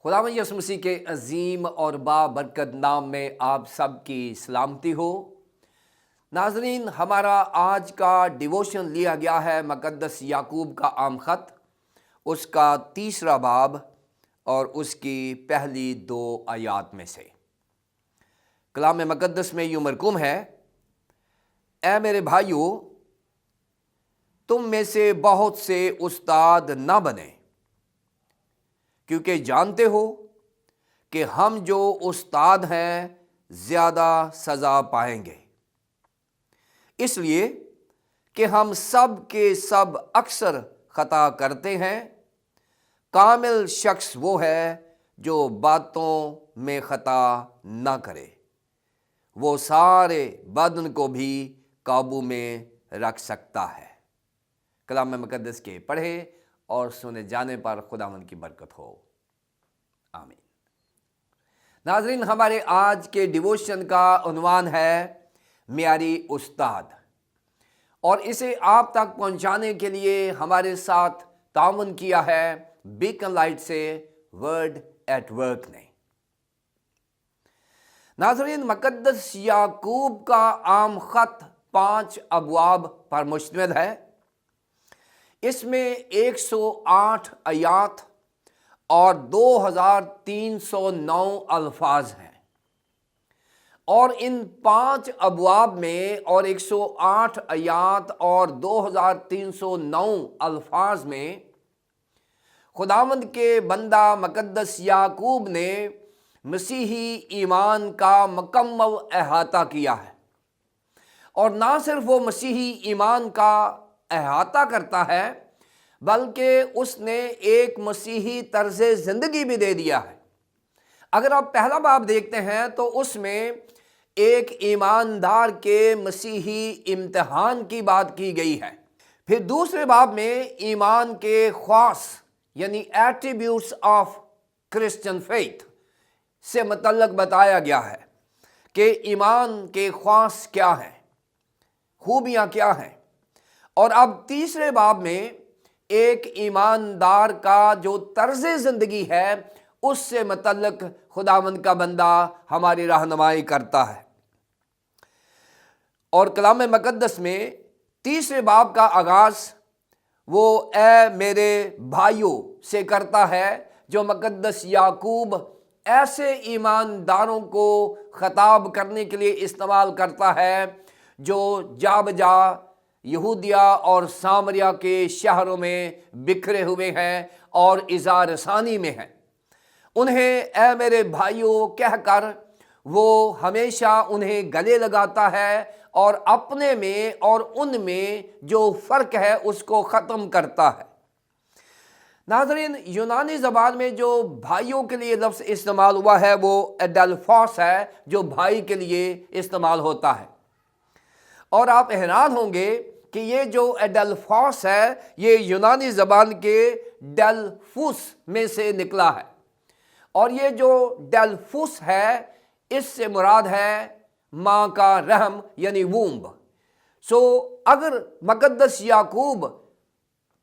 خداوند یسوع مسیح کے عظیم اور بابرکت نام میں آپ سب کی سلامتی ہو۔ ناظرین، ہمارا آج کا ڈیووشن لیا گیا ہے مقدس یعقوب کا عام خط، اس کا 3 باب اور اس کی پہلی 2 آیات میں سے۔ کلام مقدس میں یوں مرقوم ہے: اے میرے بھائیو، تم میں سے بہت سے استاد نہ بنیں، کیونکہ جانتے ہو کہ ہم جو استاد ہیں زیادہ سزا پائیں گے، اس لیے کہ ہم سب کے سب اکثر خطا کرتے ہیں۔ کامل شخص وہ ہے جو باتوں میں خطا نہ کرے، وہ سارے بدن کو بھی قابو میں رکھ سکتا ہے۔ کلام مقدس کے پڑھے اور سنے جانے پر خداوند کی برکت ہو، آمین۔ ناظرین، ہمارے آج کے ڈیووشن کا عنوان ہے معیاری استاد، اور اسے آپ تک پہنچانے کے لیے ہمارے ساتھ تعاون کیا ہے بیکن لائٹ سے ورڈ ایٹ ورک نے۔ ناظرین، مقدس یعقوب کا عام خط 5 ابواب پر مشتمل ہے۔ اس میں 108 آیات اور 2309 الفاظ ہیں، اور ان 5 ابواب میں اور 108 آیات اور 2309 الفاظ میں خداوند کے بندہ مقدس یعقوب نے مسیحی ایمان کا مکمل احاطہ کیا ہے، اور نہ صرف وہ مسیحی ایمان کا احاطہ کرتا ہے بلکہ اس نے ایک مسیحی طرز زندگی بھی دے دیا ہے۔ اگر آپ پہلا باب دیکھتے ہیں تو اس میں ایک ایماندار کے مسیحی امتحان کی بات کی گئی ہے۔ پھر دوسرے باب میں ایمان کے خواص یعنی ایٹریبیوٹس آف کرسچن فیتھ سے متعلق بتایا گیا ہے کہ ایمان کے خواص کیا ہیں، خوبیاں کیا ہیں۔ اور اب تیسرے باب میں ایک ایماندار کا جو طرز زندگی ہے اس سے متعلق خداوند کا بندہ ہماری رہنمائی کرتا ہے۔ اور کلام مقدس میں تیسرے باب کا آغاز وہ اے میرے بھائیوں سے کرتا ہے، جو مقدس یعقوب ایسے ایمانداروں کو خطاب کرنے کے لیے استعمال کرتا ہے جو جا بجا یہودیہ اور سامریہ کے شہروں میں بکھرے ہوئے ہیں اور اظہار ثانی میں ہیں۔ انہیں اے میرے بھائیوں کہہ کر وہ ہمیشہ انہیں گلے لگاتا ہے اور اپنے میں اور ان میں جو فرق ہے اس کو ختم کرتا ہے۔ ناظرین، یونانی زبان میں جو بھائیوں کے لیے لفظ استعمال ہوا ہے وہ ایڈلفوس ہے، جو بھائی کے لیے استعمال ہوتا ہے۔ اور آپ حیران ہوں گے کہ یہ جو ایڈلفوس ہے یہ یونانی زبان کے ڈیلفوس میں سے نکلا ہے، اور یہ جو ڈیلفوس ہے اس سے مراد ہے ماں کا رحم یعنی وومب۔ اگر مقدس یعقوب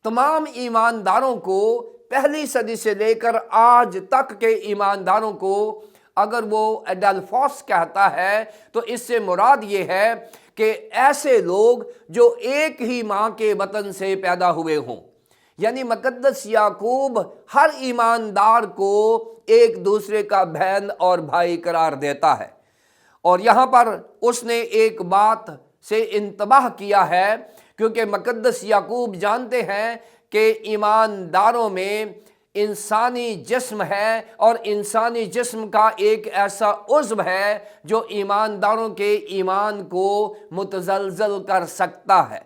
تمام ایمانداروں کو پہلی صدی سے لے کر آج تک کے ایمانداروں کو اگر وہ ایڈلفوس کہتا ہے تو اس سے مراد یہ ہے کہ ایسے لوگ جو ایک ہی ماں کے بطن سے پیدا ہوئے ہوں، یعنی مقدس یعقوب ہر ایماندار کو ایک دوسرے کا بہن اور بھائی قرار دیتا ہے۔ اور یہاں پر اس نے ایک بات سے انتباہ کیا ہے، کیونکہ مقدس یعقوب جانتے ہیں کہ ایمانداروں میں انسانی جسم ہے، اور انسانی جسم کا ایک ایسا عضو ہے جو ایمانداروں کے ایمان کو متزلزل کر سکتا ہے،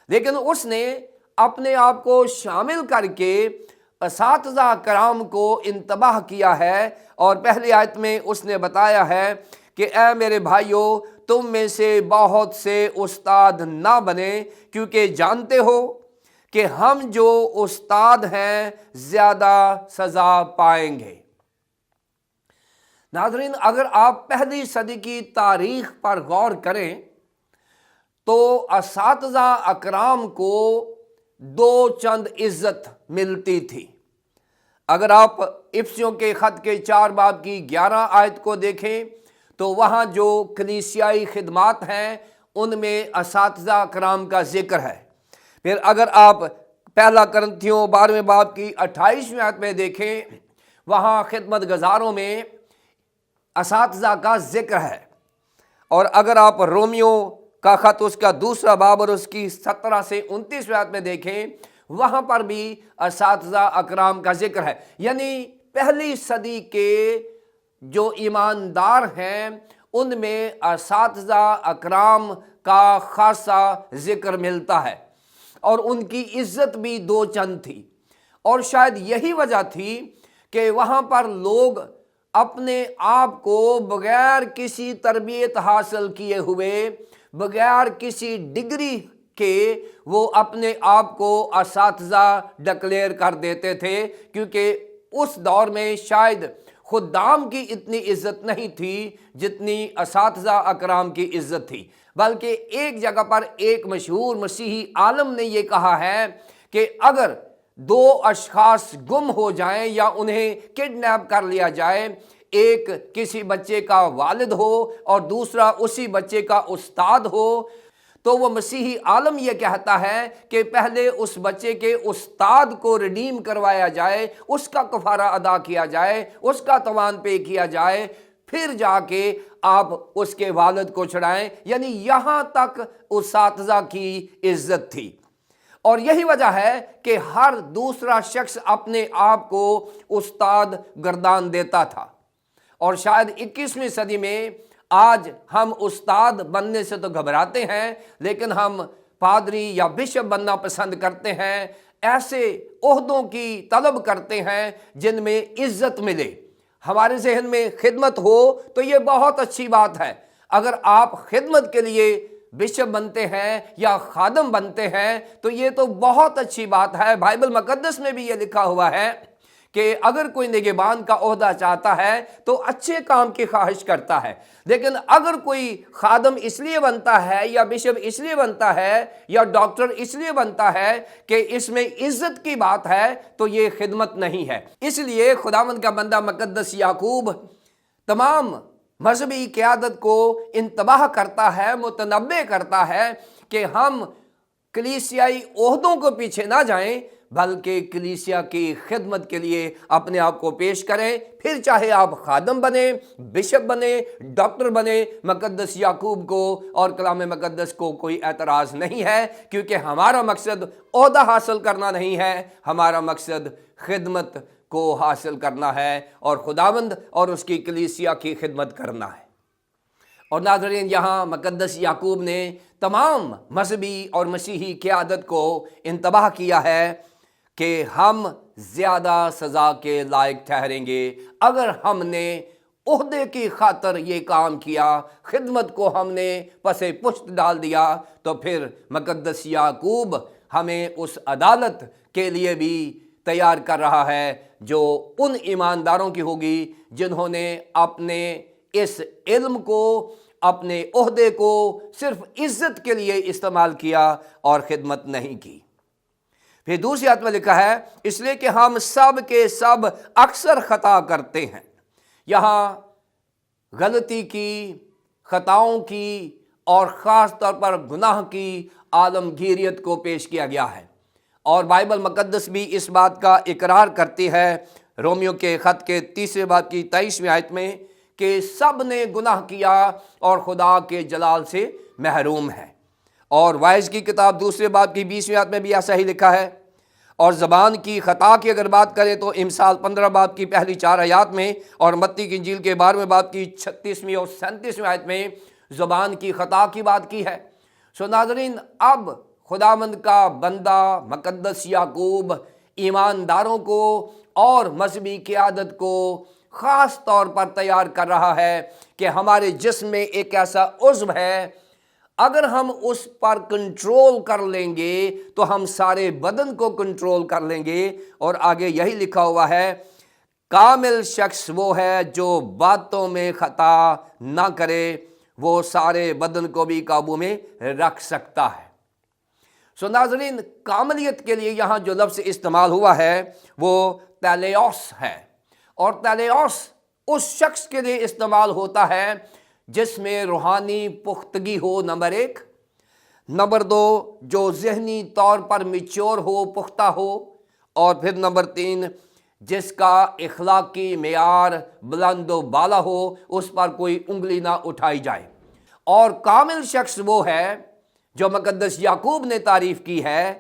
لیکن اس نے اپنے آپ کو شامل کر کے اساتذہ کرام کو انتباہ کیا ہے، اور پہلی آیت میں اس نے بتایا ہے کہ اے میرے بھائیو، تم میں سے بہت سے استاد نہ بنیں، کیونکہ جانتے ہو کہ ہم جو استاد ہیں زیادہ سزا پائیں گے۔ ناظرین، اگر آپ پہلی صدی کی تاریخ پر غور کریں تو اساتذہ اکرام کو 2 چند عزت ملتی تھی۔ اگر آپ افسیوں کے خط کے 4 باب کی 11 آیت کو دیکھیں تو وہاں جو کلیسیائی خدمات ہیں ان میں اساتذہ کرام کا ذکر ہے۔ پھر اگر آپ پہلا کرنتھیوں 12 باب کی 28 آیت میں دیکھیں، وہاں خدمت گزاروں میں اساتذہ کا ذکر ہے۔ اور اگر آپ رومیو کا خط اس کا 2 باب اور اس کی 17 سے 29 آیت میں دیکھیں، وہاں پر بھی اساتذہ اکرام کا ذکر ہے۔ یعنی پہلی صدی کے جو ایماندار ہیں ان میں اساتذہ اکرام کا خاصا ذکر ملتا ہے، اور ان کی عزت بھی 2 چند تھی۔ اور شاید یہی وجہ تھی کہ وہاں پر لوگ اپنے آپ کو بغیر کسی تربیت حاصل کیے ہوئے، بغیر کسی ڈگری کے، وہ اپنے آپ کو اساتذہ ڈکلیئر کر دیتے تھے، کیونکہ اس دور میں شاید خدام کی اتنی عزت نہیں تھی جتنی اساتذہ اکرام کی عزت تھی۔ بلکہ ایک جگہ پر ایک مشہور مسیحی عالم نے یہ کہا ہے کہ اگر 2 اشخاص گم ہو جائیں یا انہیں کڈنیپ کر لیا جائے، ایک کسی بچے کا والد ہو اور دوسرا اسی بچے کا استاد ہو، تو وہ مسیحی عالم یہ کہتا ہے کہ پہلے اس بچے کے استاد کو ریڈیم کروایا جائے، اس کا کفارہ ادا کیا جائے، اس کا تاوان پے کیا جائے، پھر جا کے آپ اس کے والد کو چھڑائیں۔ یعنی یہاں تک اساتذہ کی عزت تھی۔ اور یہی وجہ ہے کہ ہر دوسرا شخص اپنے آپ کو استاد گردان دیتا تھا۔ اور شاید 21ویں صدی میں آج ہم استاد بننے سے تو گھبراتے ہیں، لیکن ہم پادری یا بشپ بننا پسند کرتے ہیں، ایسے عہدوں کی طلب کرتے ہیں جن میں عزت ملے۔ ہمارے ذہن میں خدمت ہو تو یہ بہت اچھی بات ہے۔ اگر آپ خدمت کے لیے بشپ بنتے ہیں یا خادم بنتے ہیں تو یہ تو بہت اچھی بات ہے۔ بائبل مقدس میں بھی یہ لکھا ہوا ہے کہ اگر کوئی نگہبان کا عہدہ چاہتا ہے تو اچھے کام کی خواہش کرتا ہے، لیکن اگر کوئی خادم اس لیے بنتا ہے یا بشپ اس لیے بنتا ہے یا ڈاکٹر اس لیے بنتا ہے کہ اس میں عزت کی بات ہے تو یہ خدمت نہیں ہے۔ اس لیے خداوند کا بندہ مقدس یعقوب تمام مذہبی قیادت کو انتباہ کرتا ہے، متنبہ کرتا ہے کہ ہم کلیسیائی عہدوں کو پیچھے نہ جائیں، بلکہ کلیسیا کی خدمت کے لیے اپنے آپ کو پیش کریں۔ پھر چاہے آپ خادم بنے، بشپ بنے، ڈاکٹر بنے، مقدس یعقوب کو اور کلام مقدس کو کوئی اعتراض نہیں ہے، کیونکہ ہمارا مقصد عہدہ حاصل کرنا نہیں ہے، ہمارا مقصد خدمت کو حاصل کرنا ہے اور خداوند اور اس کی کلیسیا کی خدمت کرنا ہے۔ اور ناظرین، یہاں مقدس یعقوب نے تمام مذہبی اور مسیحی قیادت کو انتباہ کیا ہے کہ ہم زیادہ سزا کے لائق ٹھہریں گے اگر ہم نے عہدے کی خاطر یہ کام کیا، خدمت کو ہم نے پس پشت ڈال دیا، تو پھر مقدس یعقوب ہمیں اس عدالت کے لیے بھی تیار کر رہا ہے جو ان ایمانداروں کی ہوگی جنہوں نے اپنے اس علم کو، اپنے عہدے کو صرف عزت کے لیے استعمال کیا اور خدمت نہیں کی۔ پھر دوسری آیت میں لکھا ہے، اس لیے کہ ہم سب کے سب اکثر خطا کرتے ہیں۔ یہاں غلطی کی، خطاؤں کی اور خاص طور پر گناہ کی عالمگیریت کو پیش کیا گیا ہے، اور بائبل مقدس بھی اس بات کا اقرار کرتی ہے رومیو کے خط کے 3 باب کی 23 آیت میں کہ سب نے گناہ کیا اور خدا کے جلال سے محروم ہے۔ اور وائز کی کتاب 2 باب کی 20 آیت میں بھی ایسا ہی لکھا ہے۔ اور زبان کی خطا کی اگر بات کریں تو امثال 15 باب کی پہلی 4 آیات میں اور متی کی انجیل کے 12 باب کی 36 اور 37 آیت میں زبان کی خطا کی بات کی ہے۔ سو ناظرین، اب خداوند کا بندہ مقدس یعقوب ایمانداروں کو اور مذہبی قیادت کو خاص طور پر تیار کر رہا ہے کہ ہمارے جسم میں ایک ایسا عضو ہے، اگر ہم اس پر کنٹرول کر لیں گے تو ہم سارے بدن کو کنٹرول کر لیں گے۔ اور آگے یہی لکھا ہوا ہے، کامل شخص وہ ہے جو باتوں میں خطا نہ کرے، وہ سارے بدن کو بھی قابو میں رکھ سکتا ہے۔ سو ناظرین، کاملیت کے لیے یہاں جو لفظ استعمال ہوا ہے وہ تیلیوس ہے، اور تیلیوس اس شخص کے لیے استعمال ہوتا ہے جس میں روحانی پختگی ہو، نمبر 1۔ نمبر 2، جو ذہنی طور پر میچور ہو، پختہ ہو، اور پھر نمبر 3، جس کا اخلاقی معیار بلند و بالا ہو، اس پر کوئی انگلی نہ اٹھائی جائے۔ اور کامل شخص وہ ہے جو مقدس یعقوب نے تعریف کی ہے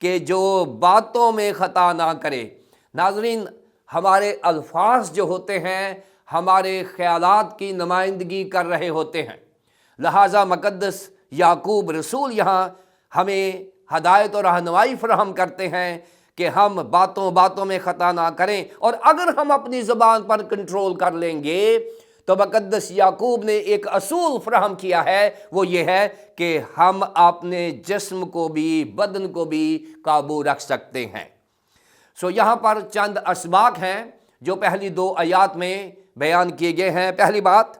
کہ جو باتوں میں خطا نہ کرے۔ ناظرین، ہمارے الفاظ جو ہوتے ہیں ہمارے خیالات کی نمائندگی کر رہے ہوتے ہیں، لہٰذا مقدس یعقوب رسول یہاں ہمیں ہدایت اور رہنمائی فراہم کرتے ہیں کہ ہم باتوں میں خطا نہ کریں، اور اگر ہم اپنی زبان پر کنٹرول کر لیں گے تو مقدس یعقوب نے ایک اصول فراہم کیا ہے، وہ یہ ہے کہ ہم اپنے جسم کو بھی، بدن کو بھی قابو رکھ سکتے ہیں۔ سو یہاں پر چند اسباق ہیں جو پہلی 2 آیات میں بیان کیے گئے ہیں۔ پہلی بات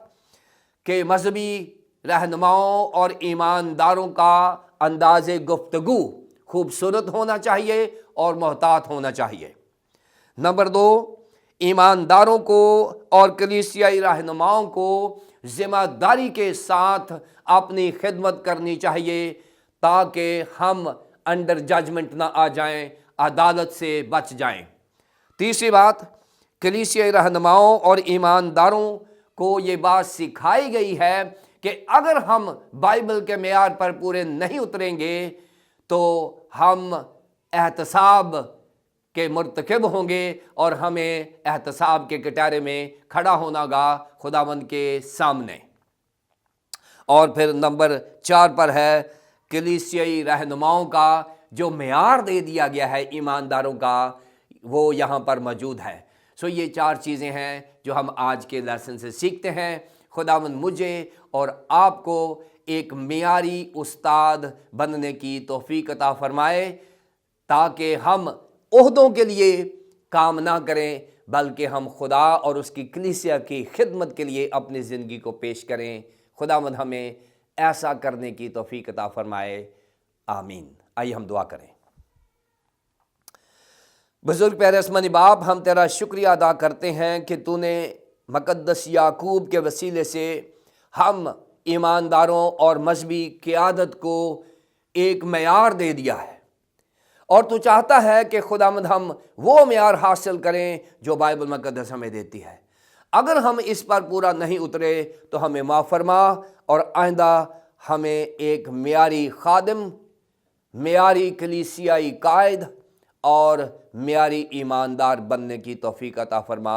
کہ مذہبی رہنماؤں اور ایمانداروں کا انداز گفتگو خوبصورت ہونا چاہیے اور محتاط ہونا چاہیے۔ نمبر 2، ایمانداروں کو اور کلیسیائی رہنماؤں کو ذمہ داری کے ساتھ اپنی خدمت کرنی چاہیے تاکہ ہم انڈر ججمنٹ نہ آ جائیں، عدالت سے بچ جائیں۔ تیسری بات، کلیسیائی رہنماؤں اور ایمانداروں کو یہ بات سکھائی گئی ہے کہ اگر ہم بائبل کے معیار پر پورے نہیں اتریں گے تو ہم احتساب کے مرتکب ہوں گے، اور ہمیں احتساب کے کٹہرے میں کھڑا ہونا گا خداوند کے سامنے۔ اور پھر نمبر 4 پر ہے کلیسیائی رہنماؤں کا جو معیار دے دیا گیا ہے ایمانداروں کا، وہ یہاں پر موجود ہے۔ سو یہ 4 چیزیں ہیں جو ہم آج کے لیسن سے سیکھتے ہیں۔ خداوند مجھے اور آپ کو ایک معیاری استاد بننے کی توفیق عطا فرمائے تاکہ ہم عہدوں کے لیے کام نہ کریں بلکہ ہم خدا اور اس کی کلیسیا کی خدمت کے لیے اپنی زندگی کو پیش کریں۔ خداوند ہمیں ایسا کرنے کی توفیق عطا فرمائے، آمین۔ آئیے ہم دعا کریں۔ بزرگ پیارے آسمانی باپ، ہم تیرا شکریہ ادا کرتے ہیں کہ تو نے مقدس یعقوب کے وسیلے سے ہم ایمانداروں اور مذہبی قیادت کو ایک معیار دے دیا ہے، اور تو چاہتا ہے کہ خداوند ہم وہ معیار حاصل کریں جو بائبل مقدس ہمیں دیتی ہے۔ اگر ہم اس پر پورا نہیں اترے تو ہمیں معاف فرما، اور آئندہ ہمیں ایک معیاری خادم، معیاری کلیسیائی قائد اور معیاری ایماندار بننے کی توفیق عطا فرما۔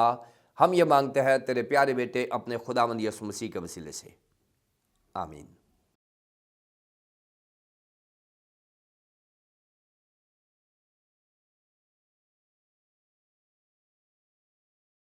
ہم یہ مانگتے ہیں تیرے پیارے بیٹے اپنے خداوند یسوع مسیح کے وسیلے سے، آمین۔